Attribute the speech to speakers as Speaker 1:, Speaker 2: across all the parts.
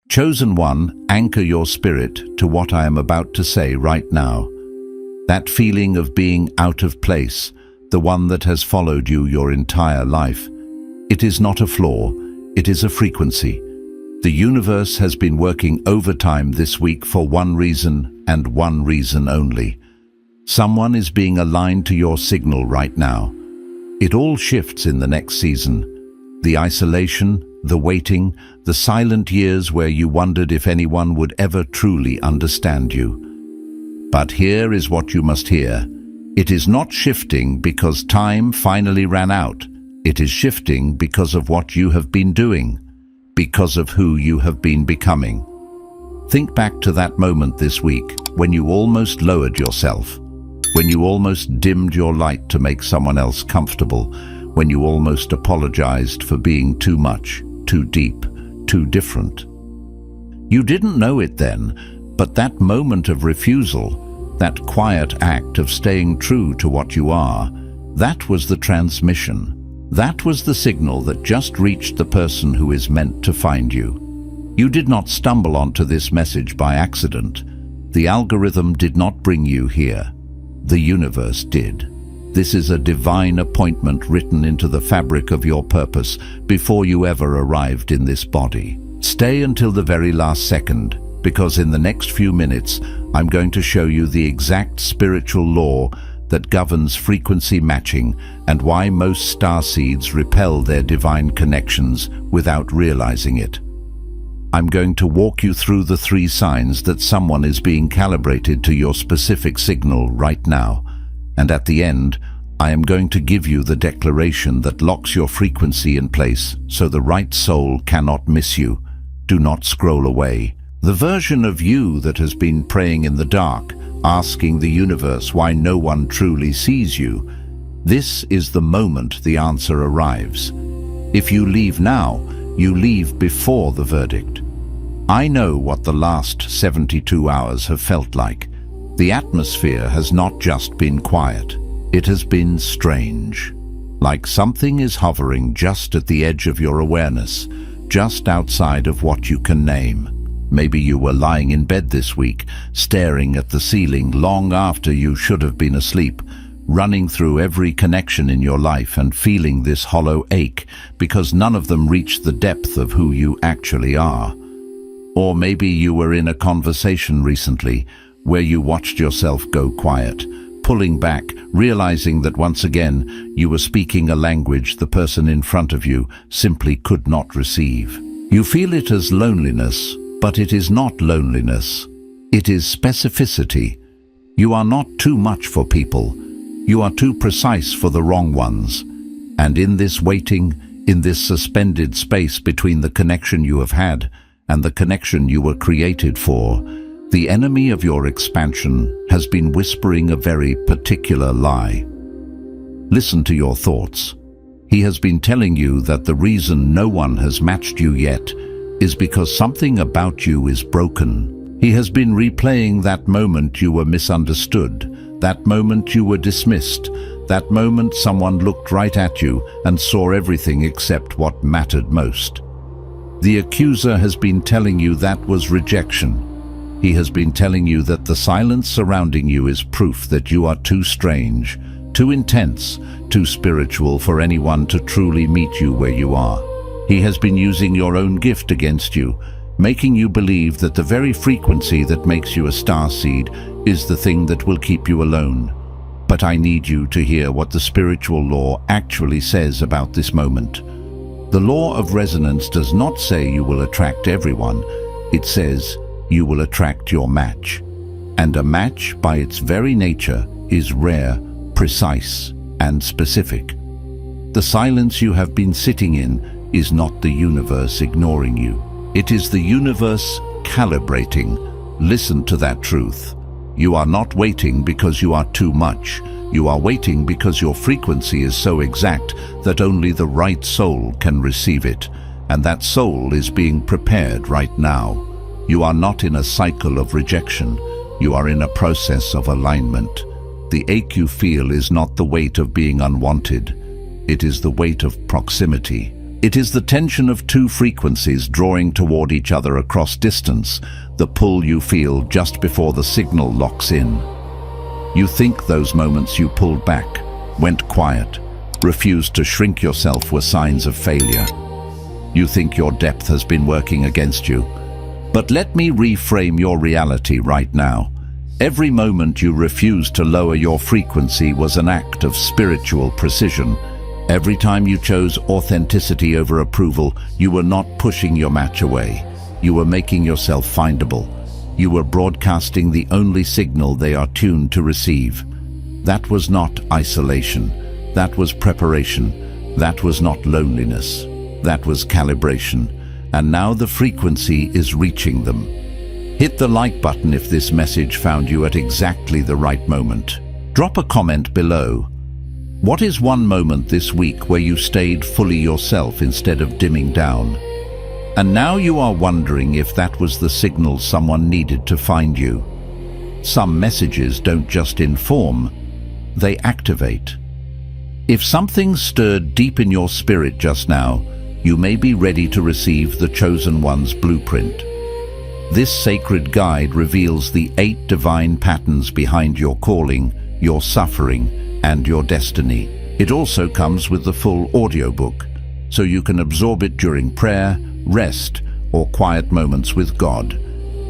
Speaker 1: Chosen one, anchor your spirit to what I am about to say right now. That feeling of being out of place, the one that has followed you your entire life. It is not a flaw, it is a frequency. The universe has been working overtime this week for one reason and one reason only. Someone is being aligned to your signal right now. It all shifts in the next season. The isolation, the waiting, the silent years where you wondered if anyone would ever truly understand you. But here is what you must hear. It is not shifting because time finally ran out. It is shifting because of what you have been doing, because of who you have been becoming. Think back to that moment this week when you almost lowered yourself, when you almost dimmed your light to make someone else comfortable, when you almost apologized for being too much, too deep, too different. You didn't know it then, but that moment of refusal, that quiet act of staying true to what you are, that was the transmission. That was the signal that just reached the person who is meant to find you. You did not stumble onto this message by accident. The algorithm did not bring you here. The universe did. This is a divine appointment written into the fabric of your purpose before you ever arrived in this body. Stay until the very last second, because in the next few minutes, I'm going to show you the exact spiritual law that governs frequency matching and why most starseeds repel their divine connections without realizing it. I'm going to walk you through the 3 signs that someone is being calibrated to your specific signal right now. And at the end, I am going to give you the declaration that locks your frequency in place so the right soul cannot miss you. Do not scroll away. The version of you that has been praying in the dark, asking the universe why no one truly sees you, this is the moment the answer arrives. If you leave now, you leave before the verdict. I know what the last 72 hours have felt like. The atmosphere has not just been quiet, it has been strange. Like something is hovering just at the edge of your awareness, just outside of what you can name. Maybe you were lying in bed this week, staring at the ceiling long after you should have been asleep, running through every connection in your life and feeling this hollow ache because none of them reached the depth of who you actually are. Or maybe you were in a conversation recently where you watched yourself go quiet, pulling back, realizing that once again you were speaking a language the person in front of you simply could not receive. You feel it as loneliness, but it is not loneliness. It is specificity. You are not too much for people. You are too precise for the wrong ones. And in this waiting, in this suspended space between the connection you have had and the connection you were created for, the enemy of your expansion has been whispering a very particular lie. Listen to your thoughts. He has been telling you that the reason no one has matched you yet is because something about you is broken. He has been replaying that moment you were misunderstood, that moment you were dismissed, that moment someone looked right at you and saw everything except what mattered most. The accuser has been telling you that was rejection. He has been telling you that the silence surrounding you is proof that you are too strange, too intense, too spiritual for anyone to truly meet you where you are. He has been using your own gift against you, making you believe that the very frequency that makes you a starseed is the thing that will keep you alone. But I need you to hear what the spiritual law actually says about this moment. The law of resonance does not say you will attract everyone. It says you will attract your match. And a match, by its very nature, is rare, precise, and specific. The silence you have been sitting in is not the universe ignoring you. It is the universe calibrating. Listen to that truth. You are not waiting because you are too much. You are waiting because your frequency is so exact that only the right soul can receive it, and that soul is being prepared right now. You are not in a cycle of rejection. You are in a process of alignment. The ache you feel is not the weight of being unwanted. It is the weight of proximity. It is the tension of two frequencies drawing toward each other across distance, the pull you feel just before the signal locks in. You think those moments you pulled back, went quiet, refused to shrink yourself were signs of failure. You think your depth has been working against you. But let me reframe your reality right now. Every moment you refused to lower your frequency was an act of spiritual precision. Every time you chose authenticity over approval, you were not pushing your match away. You were making yourself findable. You were broadcasting the only signal they are tuned to receive. That was not isolation. That was preparation. That was not loneliness. That was calibration. And now the frequency is reaching them. Hit the like button if this message found you at exactly the right moment. Drop a comment below. What is one moment this week where you stayed fully yourself instead of dimming down? And now you are wondering if that was the signal someone needed to find you. Some messages don't just inform, they activate. If something stirred deep in your spirit just now, you may be ready to receive the Chosen One's blueprint. This sacred guide reveals the 8 divine patterns behind your calling, your suffering, and your destiny. It also comes with the full audiobook, so you can absorb it during prayer, rest, or quiet moments with God.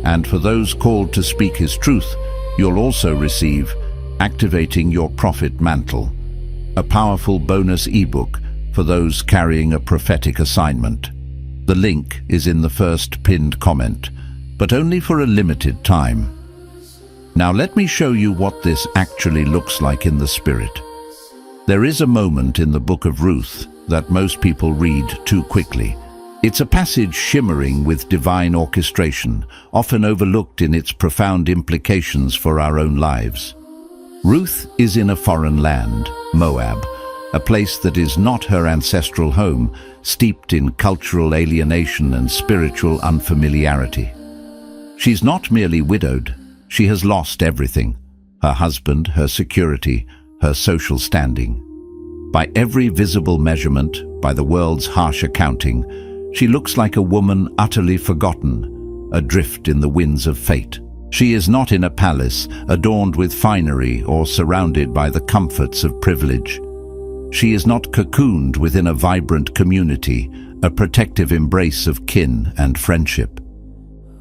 Speaker 1: And for those called to speak His truth, you'll also receive Activating Your Prophet Mantle, a powerful bonus ebook for those carrying a prophetic assignment. The link is in the first pinned comment, but only for a limited time. Now let me show you what this actually looks like in the spirit. There is a moment in the book of Ruth that most people read too quickly. It's a passage shimmering with divine orchestration, often overlooked in its profound implications for our own lives. Ruth is in a foreign land, Moab, a place that is not her ancestral home, steeped in cultural alienation and spiritual unfamiliarity. She's not merely widowed. She has lost everything: her husband, her security, her social standing. By every visible measurement, by the world's harsh accounting, she looks like a woman utterly forgotten, adrift in the winds of fate. She is not in a palace, adorned with finery or surrounded by the comforts of privilege. She is not cocooned within a vibrant community, a protective embrace of kin and friendship.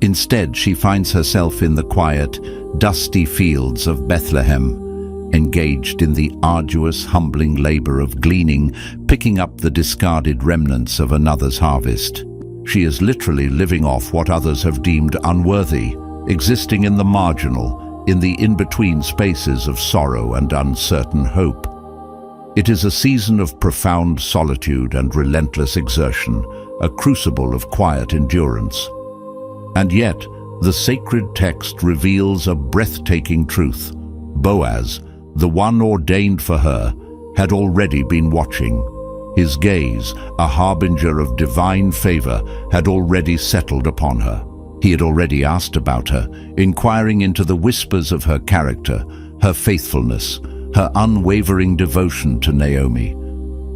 Speaker 1: Instead, she finds herself in the quiet, dusty fields of Bethlehem, engaged in the arduous, humbling labor of gleaning, picking up the discarded remnants of another's harvest. She is literally living off what others have deemed unworthy, existing in the marginal, in the in-between spaces of sorrow and uncertain hope. It is a season of profound solitude and relentless exertion, a crucible of quiet endurance. And yet, the sacred text reveals a breathtaking truth. Boaz, the one ordained for her, had already been watching. His gaze, a harbinger of divine favor, had already settled upon her. He had already asked about her, inquiring into the whispers of her character, her faithfulness, her unwavering devotion to Naomi.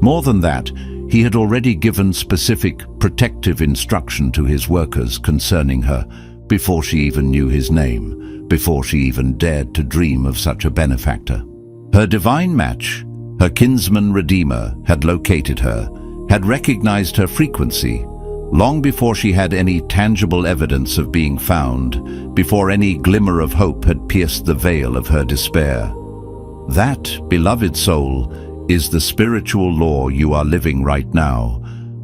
Speaker 1: More than that, he had already given specific protective instruction to his workers concerning her, before she even knew his name, before she even dared to dream of such a benefactor. Her divine match, her kinsman redeemer, had located her, had recognized her frequency, long before she had any tangible evidence of being found, before any glimmer of hope had pierced the veil of her despair. That, beloved soul, is the spiritual law you are living right now,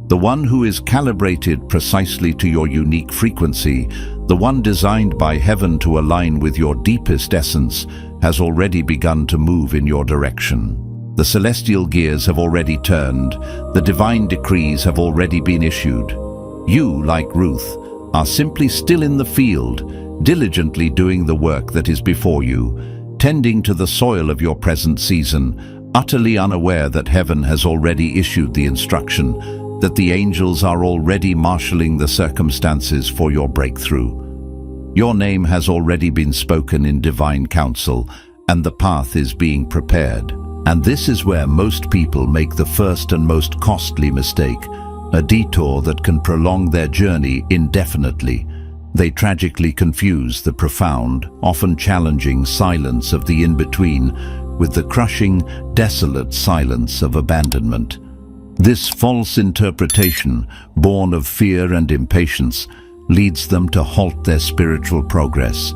Speaker 1: the one who is calibrated precisely to your unique frequency, the one designed by heaven to align with your deepest essence, has already begun to move in your direction. The celestial gears have already turned, the divine decrees have already been issued. You, like Ruth, are simply still in the field, diligently doing the work that is before you, tending to the soil of your present season, utterly unaware that heaven has already issued the instruction, that the angels are already marshalling the circumstances for your breakthrough. Your name has already been spoken in divine counsel, and the path is being prepared. And this is where most people make the first and most costly mistake, a detour that can prolong their journey indefinitely. They tragically confuse the profound, often challenging silence of the in-between with the crushing, desolate silence of abandonment. This false interpretation, born of fear and impatience, leads them to halt their spiritual progress,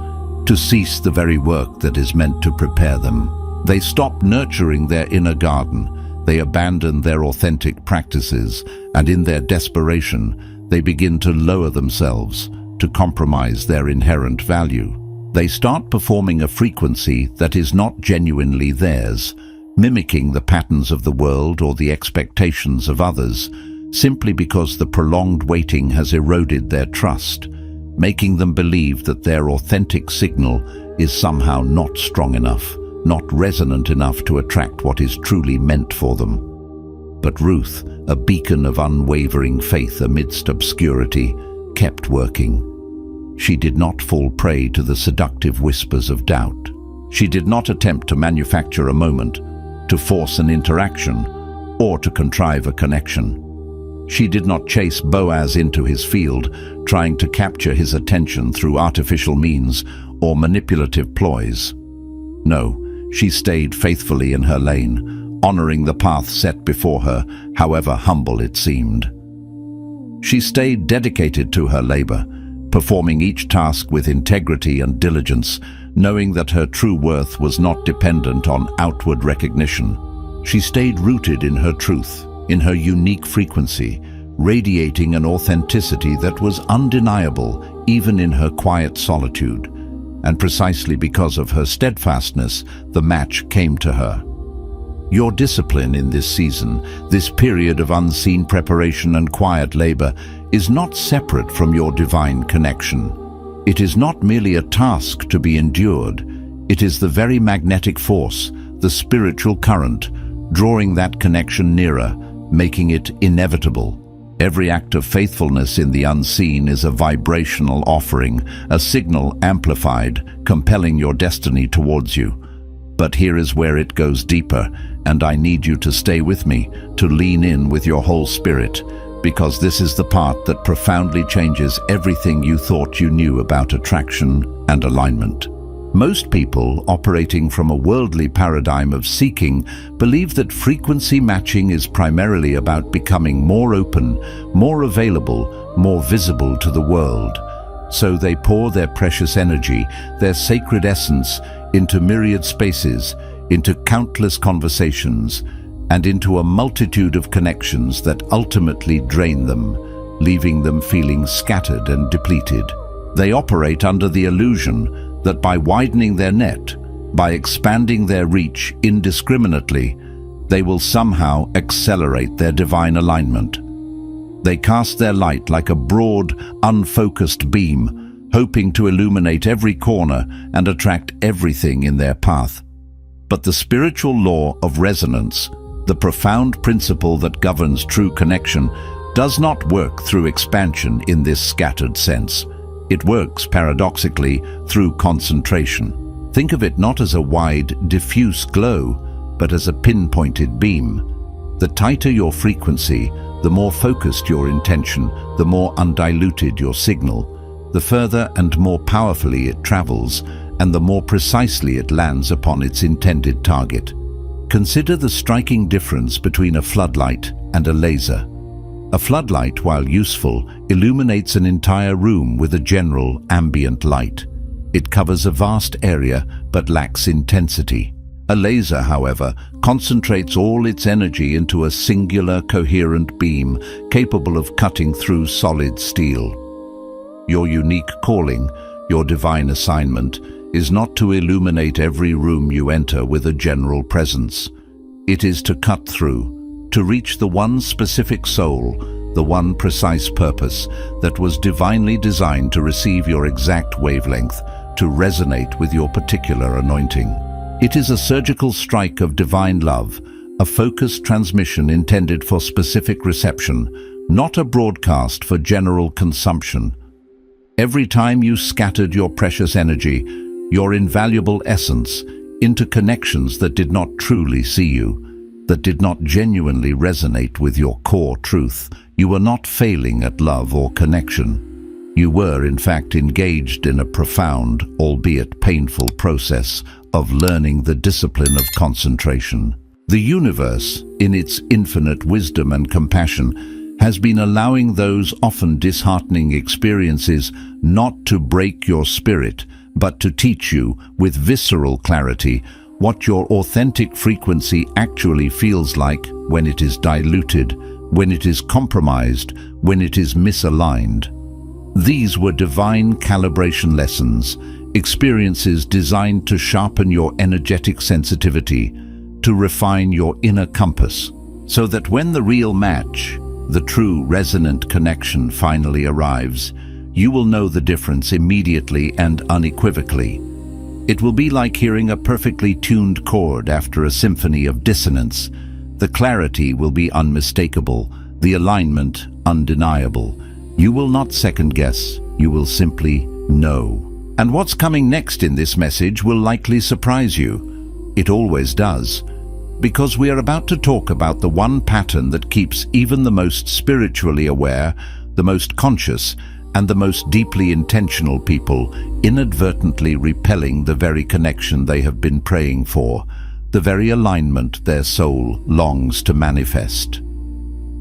Speaker 1: to cease the very work that is meant to prepare them. They stop nurturing their inner garden, they abandon their authentic practices, and in their desperation, they begin to lower themselves, to compromise their inherent value. They start performing a frequency that is not genuinely theirs, mimicking the patterns of the world or the expectations of others, simply because the prolonged waiting has eroded their trust, making them believe that their authentic signal is somehow not strong enough, not resonant enough to attract what is truly meant for them. But Ruth, a beacon of unwavering faith amidst obscurity, kept working. She did not fall prey to the seductive whispers of doubt. She did not attempt to manufacture a moment, to force an interaction, or to contrive a connection. She did not chase Boaz into his field, trying to capture his attention through artificial means or manipulative ploys. No, she stayed faithfully in her lane, honoring the path set before her, however humble it seemed. She stayed dedicated to her labor, performing each task with integrity and diligence, knowing that her true worth was not dependent on outward recognition. She stayed rooted in her truth, in her unique frequency, radiating an authenticity that was undeniable even in her quiet solitude. And precisely because of her steadfastness, the match came to her. Your discipline in this season, this period of unseen preparation and quiet labor, is not separate from your divine connection. It is not merely a task to be endured. It is the very magnetic force, the spiritual current, drawing that connection nearer, making it inevitable. Every act of faithfulness in the unseen is a vibrational offering, a signal amplified, compelling your destiny towards you. But here is where it goes deeper, and I need you to stay with me, to lean in with your whole spirit, because this is the part that profoundly changes everything you thought you knew about attraction and alignment. Most people, operating from a worldly paradigm of seeking, believe that frequency matching is primarily about becoming more open, more available, more visible to the world. So they pour their precious energy, their sacred essence, into myriad spaces, into countless conversations, and into a multitude of connections that ultimately drain them, leaving them feeling scattered and depleted. They operate under the illusion that by widening their net, by expanding their reach indiscriminately, they will somehow accelerate their divine alignment. They cast their light like a broad, unfocused beam, hoping to illuminate every corner and attract everything in their path. But the spiritual law of resonance, the profound principle that governs true connection, does not work through expansion in this scattered sense. It works, paradoxically, through concentration. Think of it not as a wide, diffuse glow, but as a pinpointed beam. The tighter your frequency, the more focused your intention, the more undiluted your signal, the further and more powerfully it travels, and the more precisely it lands upon its intended target. Consider the striking difference between a floodlight and a laser. A floodlight, while useful, illuminates an entire room with a general ambient light. It covers a vast area but lacks intensity. A laser, however, concentrates all its energy into a singular, coherent beam capable of cutting through solid steel. Your unique calling, your divine assignment, is not to illuminate every room you enter with a general presence. It is to cut through, to reach the one specific soul, the one precise purpose that was divinely designed to receive your exact wavelength, to resonate with your particular anointing. It is a surgical strike of divine love, a focused transmission intended for specific reception, not a broadcast for general consumption. Every time you scattered your precious energy, your invaluable essence, into connections that did not truly see you, that did not genuinely resonate with your core truth, you were not failing at love or connection. You were, in fact, engaged in a profound, albeit painful process of learning the discipline of concentration. The universe, in its infinite wisdom and compassion, has been allowing those often disheartening experiences not to break your spirit, but to teach you, with visceral clarity, what your authentic frequency actually feels like when it is diluted, when it is compromised, when it is misaligned. These were divine calibration lessons, experiences designed to sharpen your energetic sensitivity, to refine your inner compass, so that when the real match, the true resonant connection finally arrives, you will know the difference immediately and unequivocally. It will be like hearing a perfectly tuned chord after a symphony of dissonance. The clarity will be unmistakable, the alignment undeniable. You will not second guess, you will simply know. And what's coming next in this message will likely surprise you. It always does. Because we are about to talk about the one pattern that keeps even the most spiritually aware, the most conscious, and the most deeply intentional people inadvertently repelling the very connection they have been praying for, the very alignment their soul longs to manifest.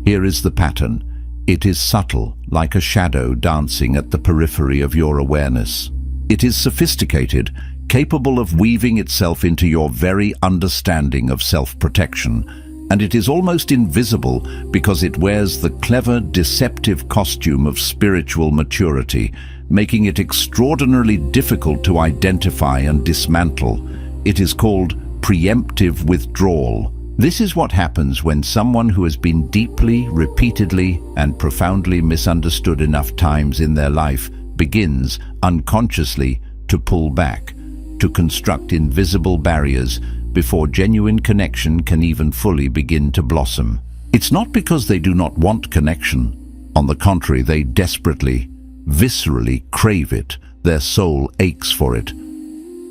Speaker 1: Here is the pattern. It is subtle, like a shadow dancing at the periphery of your awareness. It is sophisticated, capable of weaving itself into your very understanding of self-protection, and it is almost invisible because it wears the clever, deceptive costume of spiritual maturity, making it extraordinarily difficult to identify and dismantle. It is called preemptive withdrawal. This is what happens when someone who has been deeply, repeatedly, and profoundly misunderstood enough times in their life begins, unconsciously, to pull back, to construct invisible barriers before genuine connection can even fully begin to blossom. It's not because they do not want connection. On the contrary, they desperately, viscerally crave it. Their soul aches for it.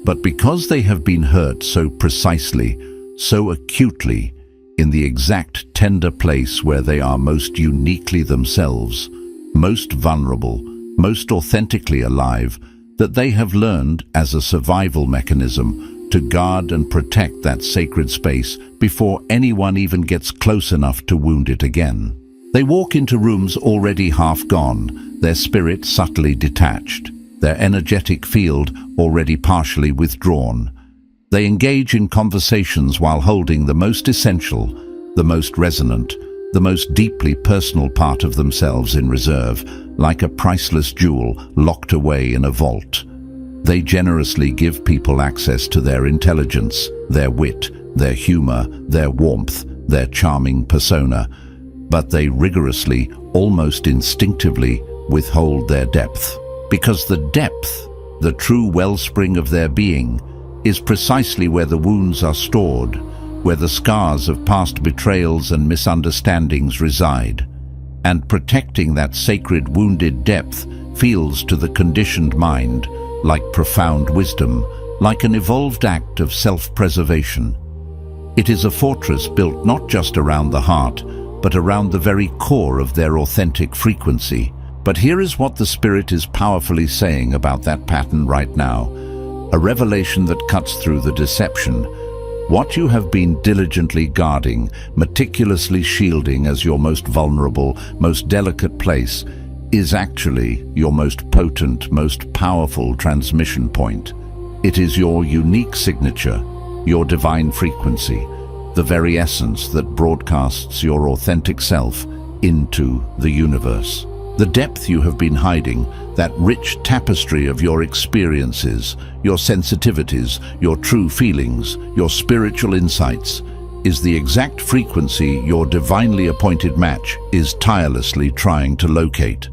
Speaker 1: But because they have been hurt so precisely, so acutely, in the exact tender place where they are most uniquely themselves, most vulnerable, most authentically alive, that they have learned, as a survival mechanism, to guard and protect that sacred space before anyone even gets close enough to wound it again. They walk into rooms already half gone, their spirit subtly detached, their energetic field already partially withdrawn. They engage in conversations while holding the most essential, the most resonant, the most deeply personal part of themselves in reserve, like a priceless jewel locked away in a vault. They generously give people access to their intelligence, their wit, their humor, their warmth, their charming persona, but they rigorously, almost instinctively, withhold their depth. Because the depth, the true wellspring of their being, is precisely where the wounds are stored, where the scars of past betrayals and misunderstandings reside. And protecting that sacred wounded depth feels to the conditioned mind like profound wisdom, like an evolved act of self-preservation. It is a fortress built not just around the heart, but around the very core of their authentic frequency. But here is what the Spirit is powerfully saying about that pattern right now, a revelation that cuts through the deception. What you have been diligently guarding, meticulously shielding as your most vulnerable, most delicate place, is actually your most potent, most powerful transmission point. It is your unique signature, your divine frequency, the very essence that broadcasts your authentic self into the universe. The depth you have been hiding, that rich tapestry of your experiences, your sensitivities, your true feelings, your spiritual insights, is the exact frequency your divinely appointed match is tirelessly trying to locate.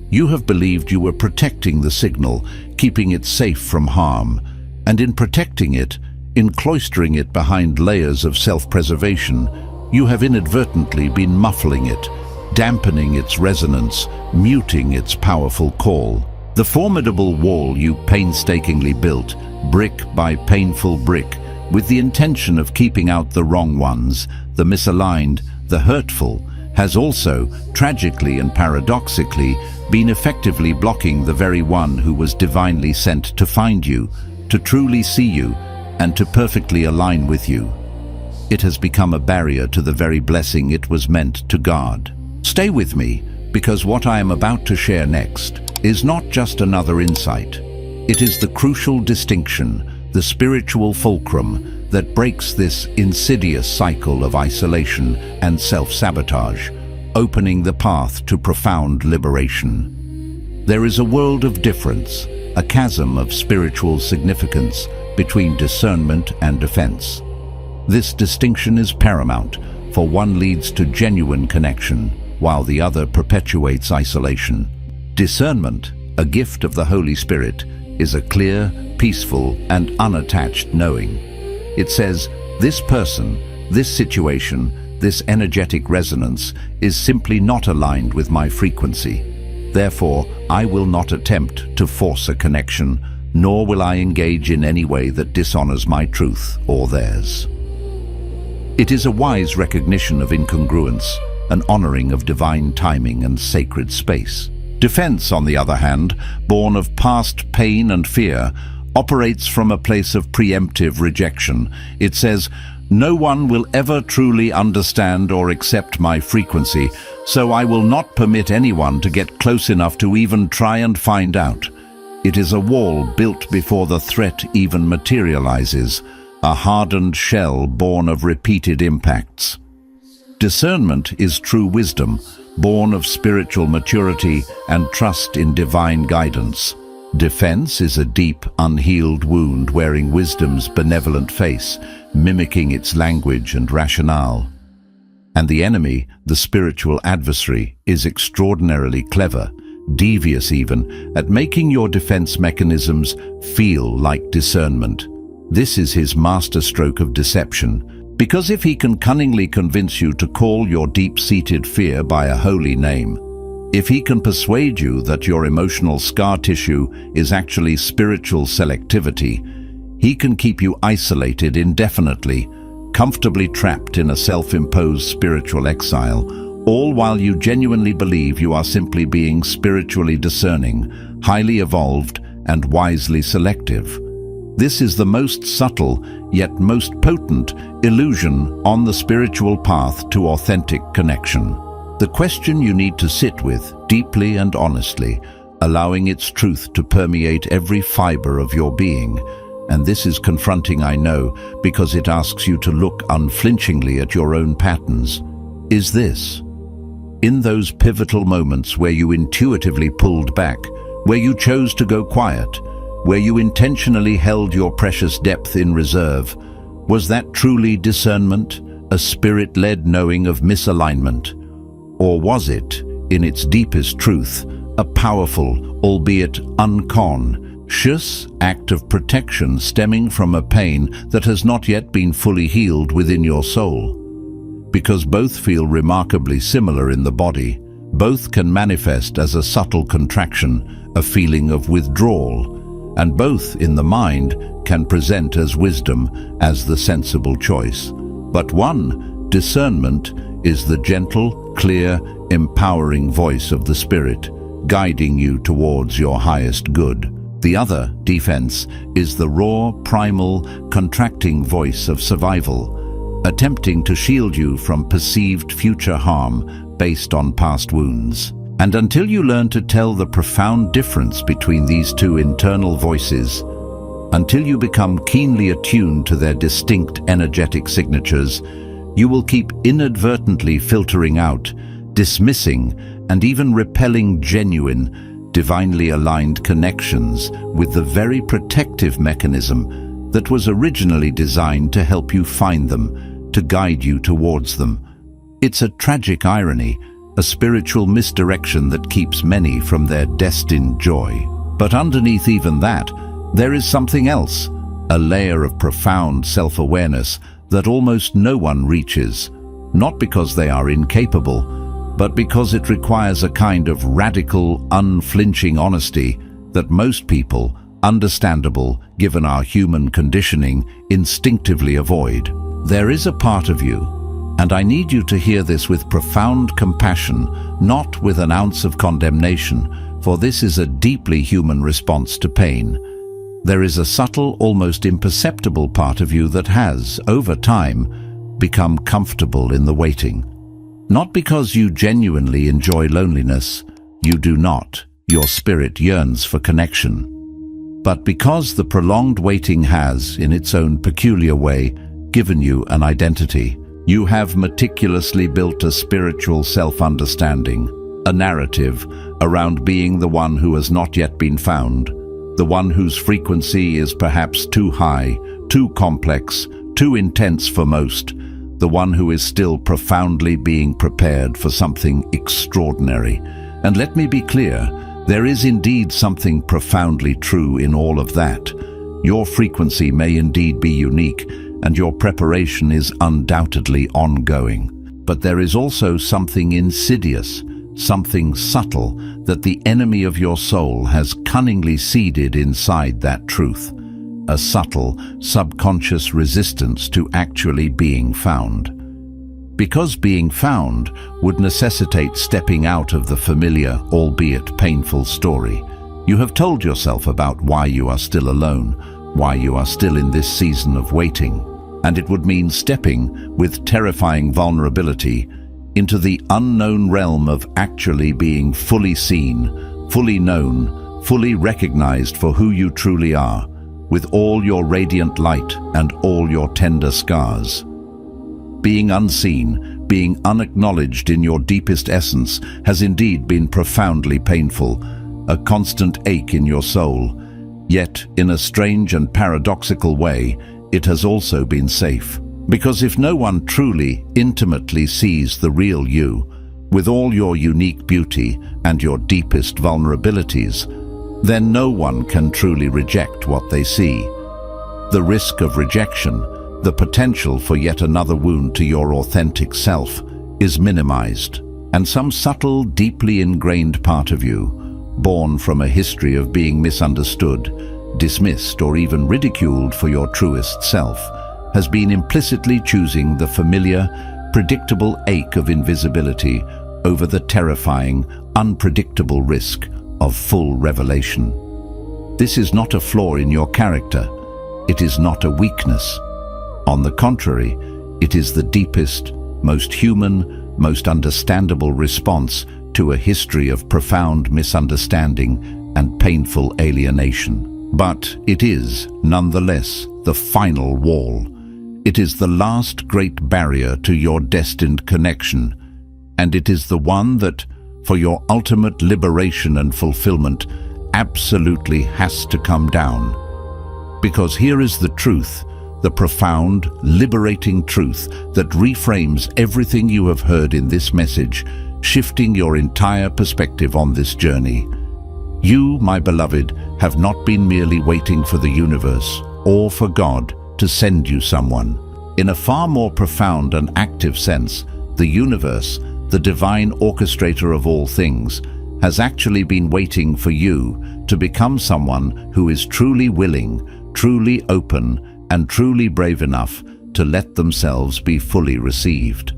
Speaker 1: You have believed you were protecting the signal, keeping it safe from harm, and in protecting it, in cloistering it behind layers of self-preservation, you have inadvertently been muffling it, dampening its resonance, muting its powerful call. The formidable wall you painstakingly built, brick by painful brick, with the intention of keeping out the wrong ones, the misaligned, the hurtful, has also, tragically and paradoxically, been effectively blocking the very one who was divinely sent to find you, to truly see you, and to perfectly align with you. It has become a barrier to the very blessing it was meant to guard. Stay with me, because what I am about to share next is not just another insight. It is the crucial distinction, the spiritual fulcrum that breaks this insidious cycle of isolation and self-sabotage, opening the path to profound liberation. There is a world of difference, a chasm of spiritual significance between discernment and defense. This distinction is paramount, for one leads to genuine connection, while the other perpetuates isolation. Discernment, a gift of the Holy Spirit, is a clear, peaceful, and unattached knowing. It says, this person, this situation, this energetic resonance is simply not aligned with my frequency. Therefore, I will not attempt to force a connection, nor will I engage in any way that dishonors my truth or theirs. It is a wise recognition of incongruence, an honoring of divine timing and sacred space. Defense, on the other hand, born of past pain and fear, operates from a place of preemptive rejection. It says, no one will ever truly understand or accept my frequency, so I will not permit anyone to get close enough to even try and find out. It is a wall built before the threat even materializes, a hardened shell born of repeated impacts. Discernment is true wisdom, born of spiritual maturity and trust in divine guidance. Defense is a deep, unhealed wound wearing wisdom's benevolent face, mimicking its language and rationale. And the enemy, the spiritual adversary, is extraordinarily clever, devious even, at making your defense mechanisms feel like discernment. This is his masterstroke of deception. Because if he can cunningly convince you to call your deep-seated fear by a holy name, if he can persuade you that your emotional scar tissue is actually spiritual selectivity, he can keep you isolated indefinitely, comfortably trapped in a self-imposed spiritual exile, all while you genuinely believe you are simply being spiritually discerning, highly evolved, and wisely selective. This is the most subtle, yet most potent, illusion on the spiritual path to authentic connection. The question you need to sit with, deeply and honestly, allowing its truth to permeate every fiber of your being. And this is confronting, I know, because it asks you to look unflinchingly at your own patterns. Is this? In those pivotal moments where you intuitively pulled back, where you chose to go quiet, where you intentionally held your precious depth in reserve, was that truly discernment, a spirit-led knowing of misalignment? Or was it, in its deepest truth, a powerful, albeit unconscious, act of protection stemming from a pain that has not yet been fully healed within your soul? Because both feel remarkably similar in the body, both can manifest as a subtle contraction, a feeling of withdrawal, and both in the mind can present as wisdom, as the sensible choice. But one, discernment, is the gentle, clear, empowering voice of the Spirit, guiding you towards your highest good. The other, defense, is the raw, primal, contracting voice of survival, attempting to shield you from perceived future harm based on past wounds. And until you learn to tell the profound difference between these two internal voices, until you become keenly attuned to their distinct energetic signatures, you will keep inadvertently filtering out, dismissing, and even repelling genuine, divinely aligned connections with the very protective mechanism that was originally designed to help you find them, to guide you towards them. It's a tragic irony, a spiritual misdirection that keeps many from their destined joy. But underneath even that, there is something else, a layer of profound self-awareness that almost no one reaches, not because they are incapable, but because it requires a kind of radical, unflinching honesty that most people, understandable given our human conditioning, instinctively avoid. There is a part of you, and I need you to hear this with profound compassion, not with an ounce of condemnation, for this is a deeply human response to pain. There is a subtle, almost imperceptible part of you that has, over time, become comfortable in the waiting. Not because you genuinely enjoy loneliness, you do not. Your spirit yearns for connection. But because the prolonged waiting has, in its own peculiar way, given you an identity, you have meticulously built a spiritual self-understanding, a narrative around being the one who has not yet been found, the one whose frequency is perhaps too high, too complex, too intense for most, the one who is still profoundly being prepared for something extraordinary. And let me be clear, there is indeed something profoundly true in all of that. Your frequency may indeed be unique, and your preparation is undoubtedly ongoing. But there is also something insidious, something subtle that the enemy of your soul has cunningly seeded inside that truth. A subtle, subconscious resistance to actually being found. Because being found would necessitate stepping out of the familiar, albeit painful story. You have told yourself about why you are still alone, why you are still in this season of waiting, and it would mean stepping, with terrifying vulnerability, into the unknown realm of actually being fully seen, fully known, fully recognized for who you truly are, with all your radiant light and all your tender scars. Being unseen, being unacknowledged in your deepest essence has indeed been profoundly painful, a constant ache in your soul. Yet, in a strange and paradoxical way, it has also been safe. Because if no one truly, intimately sees the real you, with all your unique beauty and your deepest vulnerabilities, then no one can truly reject what they see. The risk of rejection, the potential for yet another wound to your authentic self, is minimized, and some subtle, deeply ingrained part of you, born from a history of being misunderstood, dismissed, or even ridiculed for your truest self, has been implicitly choosing the familiar, predictable ache of invisibility over the terrifying, unpredictable risk of full revelation. This is not a flaw in your character. It is not a weakness. On the contrary, it is the deepest, most human, most understandable response to a history of profound misunderstanding and painful alienation. But it is, nonetheless, the final wall. It is the last great barrier to your destined connection, and it is the one that, for your ultimate liberation and fulfillment, absolutely has to come down. Because here is the truth, the profound, liberating truth that reframes everything you have heard in this message, shifting your entire perspective on this journey. You, my beloved, have not been merely waiting for the universe or for God to send you someone. In a far more profound and active sense, the universe, the divine orchestrator of all things, has actually been waiting for you to become someone who is truly willing, truly open, and truly brave enough to let themselves be fully received.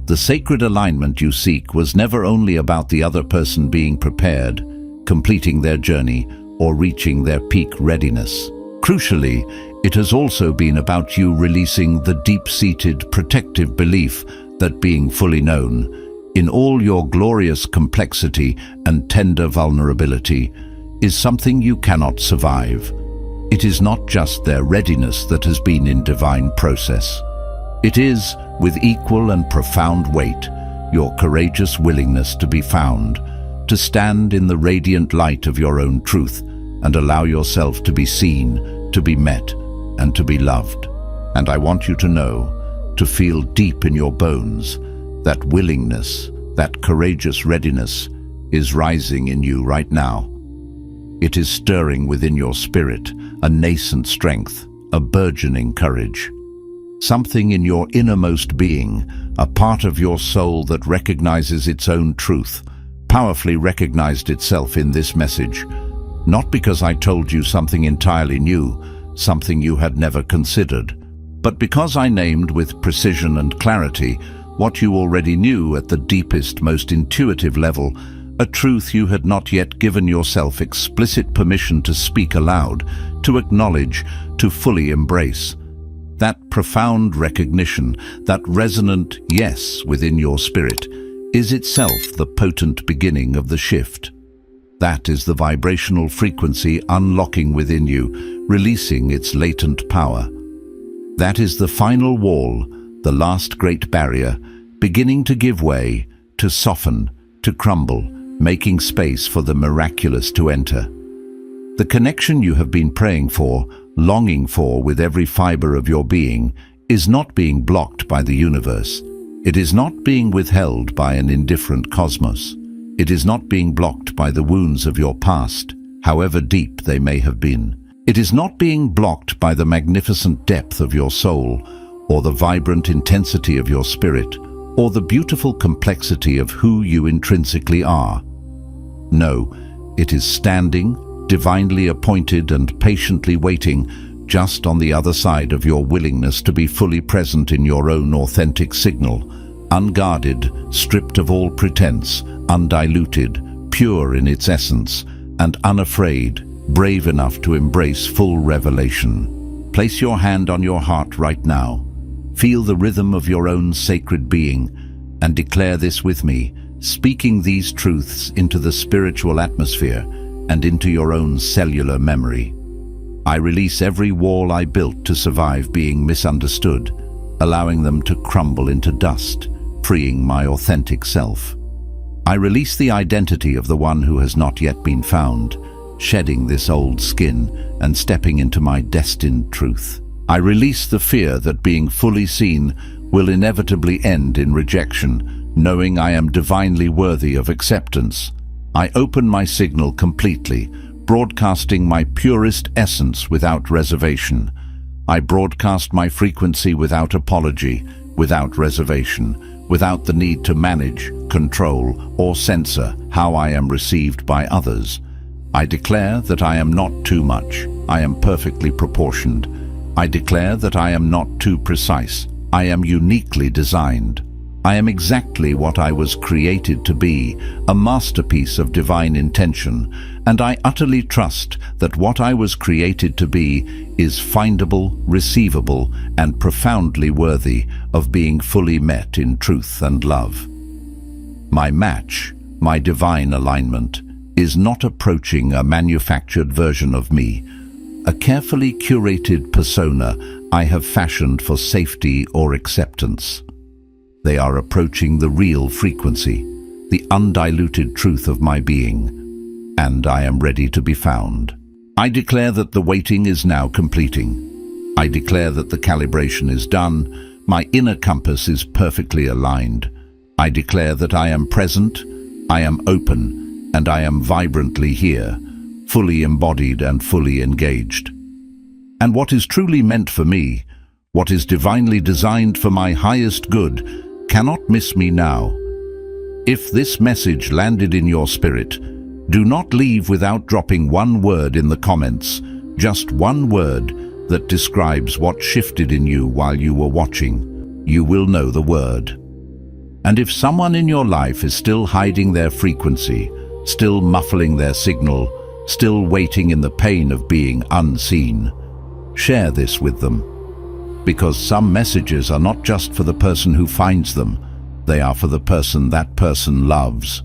Speaker 1: The sacred alignment you seek was never only about the other person being prepared, completing their journey, or reaching their peak readiness. Crucially, it has also been about you releasing the deep-seated protective belief that being fully known, in all your glorious complexity and tender vulnerability, is something you cannot survive. It is not just their readiness that has been in divine process. It is, with equal and profound weight, your courageous willingness to be found, to stand in the radiant light of your own truth and allow yourself to be seen, to be met, and to be loved. And I want you to know, to feel deep in your bones, that willingness, that courageous readiness is rising in you right now. It is stirring within your spirit, a nascent strength, a burgeoning courage. Something in your innermost being, a part of your soul that recognizes its own truth, powerfully recognized itself in this message. Not because I told you something entirely new, something you had never considered, but because I named with precision and clarity what you already knew at the deepest, most intuitive level, a truth you had not yet given yourself explicit permission to speak aloud, to acknowledge, to fully embrace. That profound recognition, that resonant yes within your spirit, is itself the potent beginning of the shift. That is the vibrational frequency unlocking within you, releasing its latent power. That is the final wall, the last great barrier, beginning to give way, to soften, to crumble, making space for the miraculous to enter. The connection you have been praying for, longing for with every fiber of your being, is not being blocked by the universe. It is not being withheld by an indifferent cosmos. It is not being blocked by the wounds of your past, however deep they may have been. It is not being blocked by the magnificent depth of your soul, or the vibrant intensity of your spirit, or the beautiful complexity of who you intrinsically are. No, it is standing, divinely appointed and patiently waiting, just on the other side of your willingness to be fully present in your own authentic signal, unguarded, stripped of all pretense, undiluted, pure in its essence, and unafraid, brave enough to embrace full revelation. Place your hand on your heart right now. Feel the rhythm of your own sacred being, and declare this with me, speaking these truths into the spiritual atmosphere and into your own cellular memory. I release every wall I built to survive being misunderstood, allowing them to crumble into dust, freeing my authentic self. I release the identity of the one who has not yet been found, shedding this old skin and stepping into my destined truth. I release the fear that being fully seen will inevitably end in rejection, knowing I am divinely worthy of acceptance. I open my signal completely, broadcasting my purest essence without reservation. I broadcast my frequency without apology, without reservation, without the need to manage, control, or censor how I am received by others. I declare that I am not too much. I am perfectly proportioned. I declare that I am not too precise. I am uniquely designed. I am exactly what I was created to be, a masterpiece of divine intention, and I utterly trust that what I was created to be is findable, receivable, and profoundly worthy of being fully met in truth and love. My match, my divine alignment, is not approaching a manufactured version of me, a carefully curated persona I have fashioned for safety or acceptance. They are approaching the real frequency, the undiluted truth of my being, and I am ready to be found. I declare that the waiting is now completing. I declare that the calibration is done. My inner compass is perfectly aligned. I declare that I am present, I am open, and I am vibrantly here, fully embodied and fully engaged. And what is truly meant for me, what is divinely designed for my highest good, cannot miss me now. If this message landed in your spirit, do not leave without dropping one word in the comments, just one word that describes what shifted in you while you were watching. You will know the word. And if someone in your life is still hiding their frequency, still muffling their signal, still waiting in the pain of being unseen, share this with them. Because some messages are not just for the person who finds them, they are for the person that person loves.